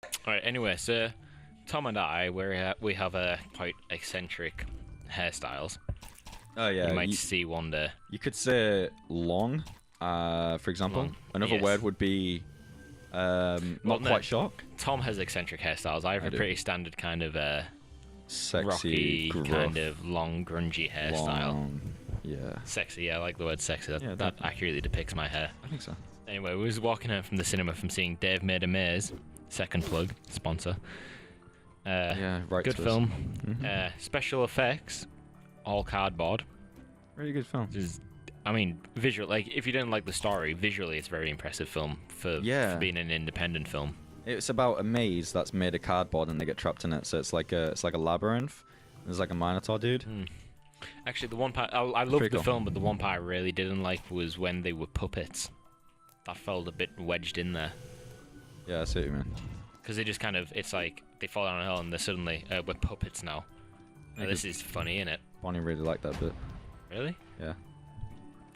Alright, anyway, so Tom and I, we have quite eccentric hairstyles. Oh yeah, You might see one day. You could say long, for example. Long, Another yes. word would be not quite short. Tom has eccentric hairstyles. I have a pretty standard kind of Sexy, rocky, gruff, kind of long, grungy hairstyle. long. Yeah, Sexy, yeah, I like the word sexy. That, Yeah, that accurately depicts my hair. I think so. Anyway, we was walking home from the cinema from seeing Dave Made a Maze. Second plug, sponsor. Yeah, right. Good to us. film. Mhm. Special effects, all cardboard. Really good film. I mean, visual. Like, if you didn't like the story, visually, it's a very impressive film for being an independent film. It's about a maze that's made of cardboard and they get trapped in it. So it's like a labyrinth. There's like a minotaur dude. Actually, the one part I loved the cool. film, but the one part I really didn't like was when they were puppets. That felt a bit wedged in there. Yeah, I see what you mean. Because they just kind of, it's like they fall down a hill and they're suddenly we're puppets now. Now, this is funny, isn't it? Bonnie really liked that bit. Really? Yeah.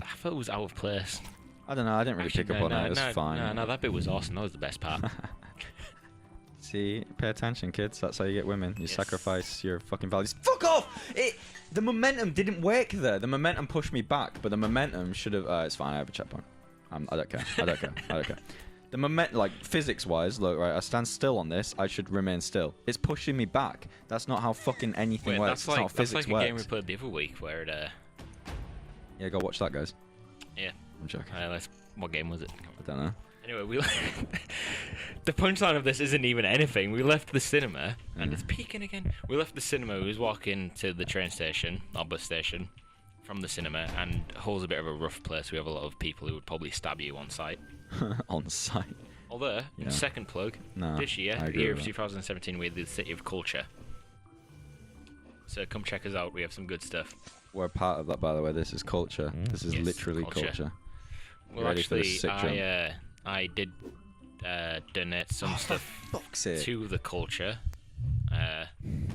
I felt it was out of place. I don't know. I didn't really pick up on it. It was fine. No, that bit was awesome. That was the best part. See, pay attention, kids. That's how you get women. You Yes. sacrifice your fucking values. Fuck off! The momentum didn't work there. The momentum pushed me back, but the momentum should have. It's fine. I have a checkpoint. I don't care. I don't care. I don't care. The moment, like physics-wise, look, right. I stand still on this. I should remain still. It's pushing me back. That's not how fucking anything works. That's not how physics like works. a game we played the other week where it. Yeah, go watch that, guys. Yeah. I'm joking. What game was it? I don't know. Anyway, the punchline of this isn't even anything. We left the cinema, and it's peaking again. We left the cinema. We was walking to the train station, or bus station, from the cinema, and Hull's a bit of a rough place. We have a lot of people who would probably stab you on sight. On site. Although, second plug, this year, the year of 2017, we're the City of Culture. So come check us out. We have some good stuff. We're part of that, by the way. This is culture. This is literally culture. Well, actually, I did donate some stuff to the culture.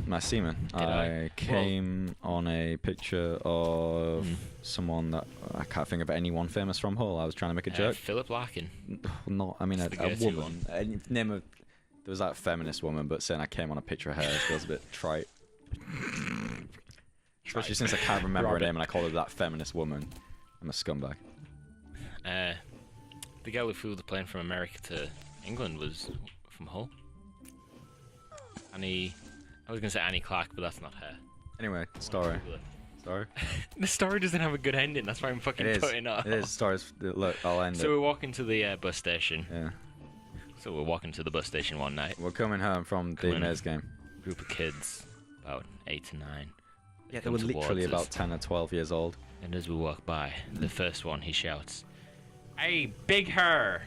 My semen. I came on a picture of someone that I can't think of anyone famous from Hull. I was trying to make a joke. Philip Larkin. Not, I mean, a woman. Name of, there was that feminist woman, but saying I came on a picture of her feels a bit trite. Especially since I can't remember her name and I called her that feminist woman. I'm a scumbag. The girl who flew the plane from America to England was from Hull. I was going to say Annie Clark, but that's not her. Anyway, story. The story doesn't have a good ending, that's why I'm fucking putting off. It is. Stories. Look, I'll end it. So we're walking to the bus station. Yeah. So we're walking to the bus station one night. We're coming home from the maze game. Group of kids, about 8 to 9. Yeah, they were literally about 10 or 12 years old. And as we walk by, the first one, he shouts, "Hey, big hair!"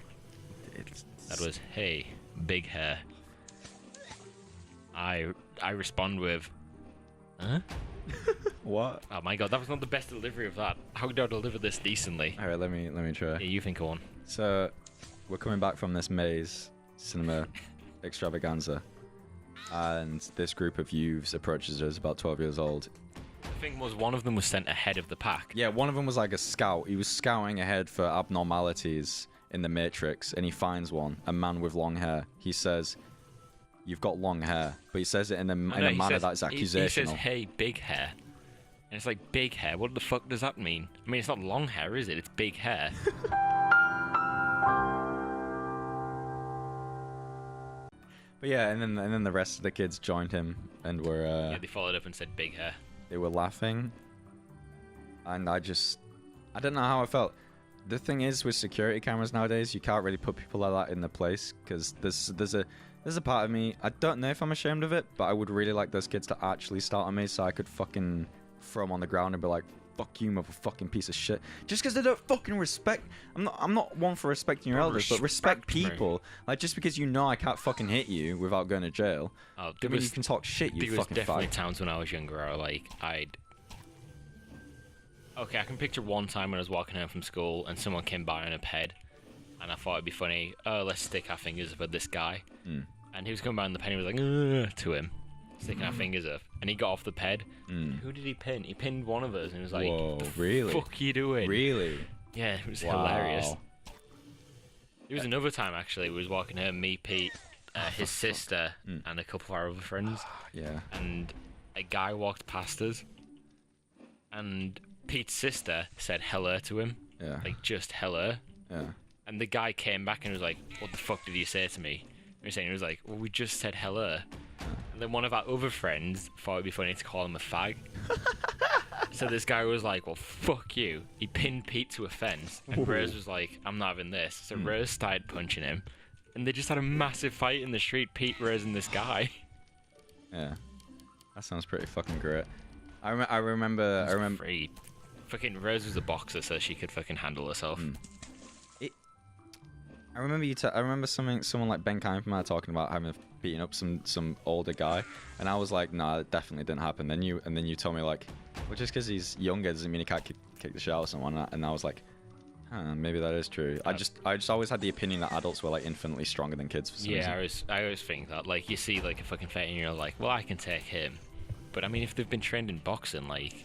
That was, "Hey, big hair." I respond with, "Huh?" What? Oh my god, that was not the best delivery of that. How do I deliver this decently? Alright, let me try. Yeah, you think of one. So, we're coming back from this maze cinema extravaganza, and this group of youths approaches us, about 12 years old. The thing was, one of them was sent ahead of the pack. Yeah, one of them was like a scout. He was scouting ahead for abnormalities in the Matrix, and he finds one, a man with long hair. He says, "You've got long hair," but he says it in a manner that's accusational. He says, "Hey, big hair." And it's like, big hair? What the fuck does that mean? I mean, it's not long hair, is it? It's big hair. But yeah, and then the rest of the kids joined him, and were yeah, they followed up and said, "Big hair." They were laughing, and I don't know how I felt. The thing is, with security cameras nowadays, you can't really put people like that in the place, because there's a part of me, I don't know if I'm ashamed of it, but I would really like those kids to actually start on me so I could fucking throw them on the ground and be like, "Fuck you, motherfucking piece of shit." Just because they don't fucking respect. I'm not one for respecting your elders, but respect people. Like, just because you know I can't fucking hit you without going to jail, you can talk shit, you fucking fag. There was definitely times when I was younger where Okay, I can picture one time when I was walking home from school and someone came by on a ped, and I thought it'd be funny, "Oh, let's stick our fingers up at this guy." And he was coming by on the ped and he was like, "Ugh," to him, sticking our fingers up. And he got off the ped. Who did he pin? He pinned one of us and he was like, "Whoa, "What the really? fuck you doing?" Really? Yeah, it was hilarious. There was another time, actually, we was walking home, me, Pete, his sister and a couple of our other friends. Yeah. And a guy walked past us, and Pete's sister said hello to him. Yeah. Like, just hello. Yeah. And the guy came back and was like, what the fuck did you say to me? And he was like, well, we just said hello. And then one of our other friends thought it'd be funny to call him a fag. So this guy was like, well, fuck you. He pinned Pete to a fence, and Rose was like, I'm not having this. So Rose started punching him, and they just had a massive fight in the street, Pete, Rose, and this guy. Yeah. That sounds pretty fucking great. I remember. Free. Fucking Rose was a boxer, so she could fucking handle herself. I remember someone like Ben Kind from out talking about having beating up some older guy, and I was like, nah, that definitely didn't happen. Then you told me like, well, just because he's younger doesn't mean he can't kick the shit out of someone. And I was like, maybe that is true. I just always had the opinion that adults were like infinitely stronger than kids for some reason. I always think that. Like, you see like a fucking fight and you're like, well, I can take him. But I mean, if they've been trained in boxing, like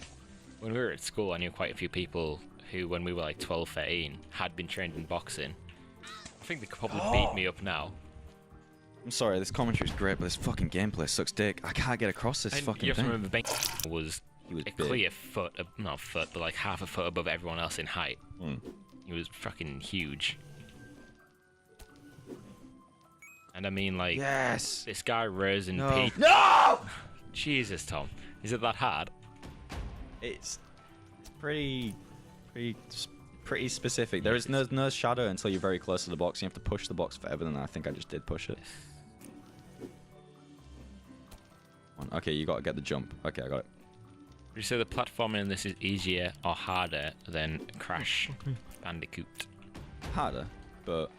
when we were at school, I knew quite a few people who, when we were like 12, 13, had been trained in boxing. I think they could probably beat me up now. I'm sorry, this commentary is great, but this fucking gameplay sucks dick. I can't get across this fucking thing. You have to remember, Ben was He was a big. clear foot, not foot, but like half a foot above everyone else in height. He was fucking huge. And I mean, like, Yes! this guy Rose and No. Pete. No! Jesus, Tom, is it that hard? It's pretty specific. There is no shadow until you're very close to the box. You have to push the box forever, and I think I just did push it. Okay, you got to get the jump. Okay, I got it. Would you say the platforming in this is easier or harder than Crash Bandicoot? Harder, but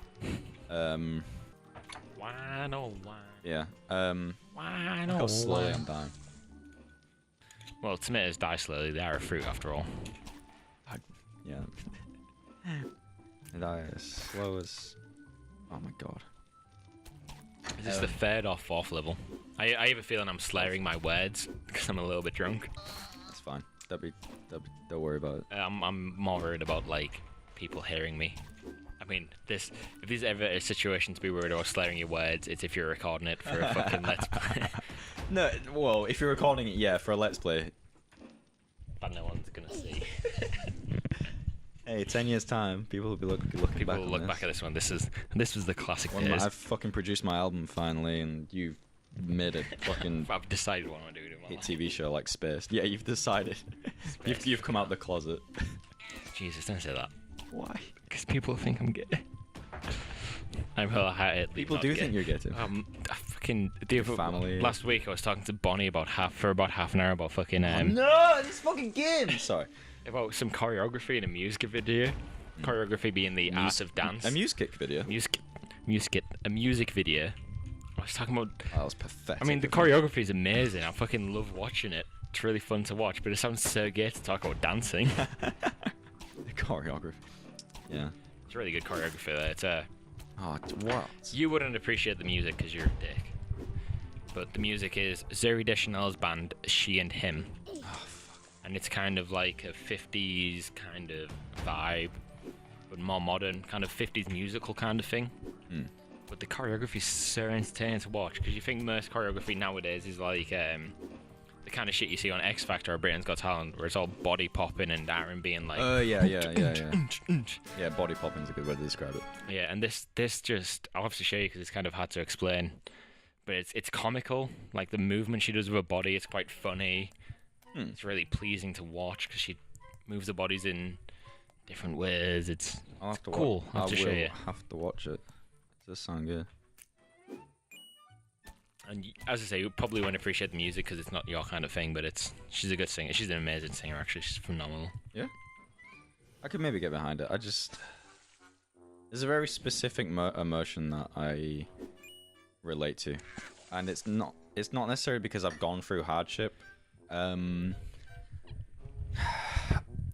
Why no why? yeah. Why Look no how slowly why? I'm dying. Well, tomatoes die slowly. They are a fruit after all. Yeah. And I as slow as. Oh my god. Is this the third or fourth level? I have a feeling I'm slurring my words because I'm a little bit drunk. That's fine. Don't worry about it. I'm more worried about like people hearing me. I mean, if there's ever a situation to be worried about slurring your words, it's if you're recording it for a fucking let's play. No, well, if you're recording it, yeah, for a let's play. But no one's gonna see. Hey, 10 years time, people will be looking People back will on look this. back at this one. This was the classic When days. I've fucking produced my album finally, and you've made a fucking I've decided what I want to do with my hit life. TV show like Spaced. Yeah, you've decided. You've come out the closet. Jesus, don't say that. Why? Because people think I'm gay. I'm wholeheartedly People not do gay. think you're gay too. I fucking family. Last week I was talking to Bonnie for about half an hour about fucking No, this fucking game. Sorry. about some choreography in a music video. Choreography being the art of dance. A music video. A music video. I was talking about. Oh, that was pathetic. I mean, the choreography is amazing. I fucking love watching it. It's really fun to watch, but it sounds so gay to talk about dancing. The choreography. Yeah. It's really good choreography there. It's Oh, what? You wouldn't appreciate the music because you're a dick. But the music is Zooey Deschanel's band, She and Him. Oh, fuck. And it's kind of like a 50s kind of vibe, but more modern, kind of 50s musical kind of thing. But the choreography is so entertaining to watch because you think most choreography nowadays is like the kind of shit you see on X Factor or Britain's Got Talent, where it's all body popping and Aaron being like, Yeah. Yeah, body popping is a good way to describe it. yeah. And this just, I'll have to show you because it's kind of hard to explain, but it's comical. Like the movement she does with her body, it's quite funny. It's really pleasing to watch because she moves her bodies in different ways. It's I'll have to cool. I'll have to show you. have to watch it. Does this sound good? And as I say, you probably won't appreciate the music because it's not your kind of thing, but she's a good singer. She's an amazing singer, actually. She's phenomenal. Yeah. I could maybe get behind it. There's a very specific emotion that I relate to, and it's not necessarily because I've gone through hardship.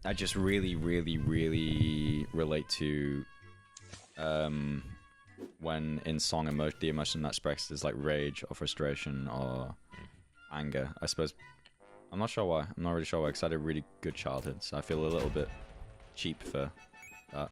I just really, really, really relate to when in song the emotion that's expressed is like rage or frustration or anger. I suppose I'm not sure why. I'm not really sure why because I had a really good childhood, so I feel a little bit cheap for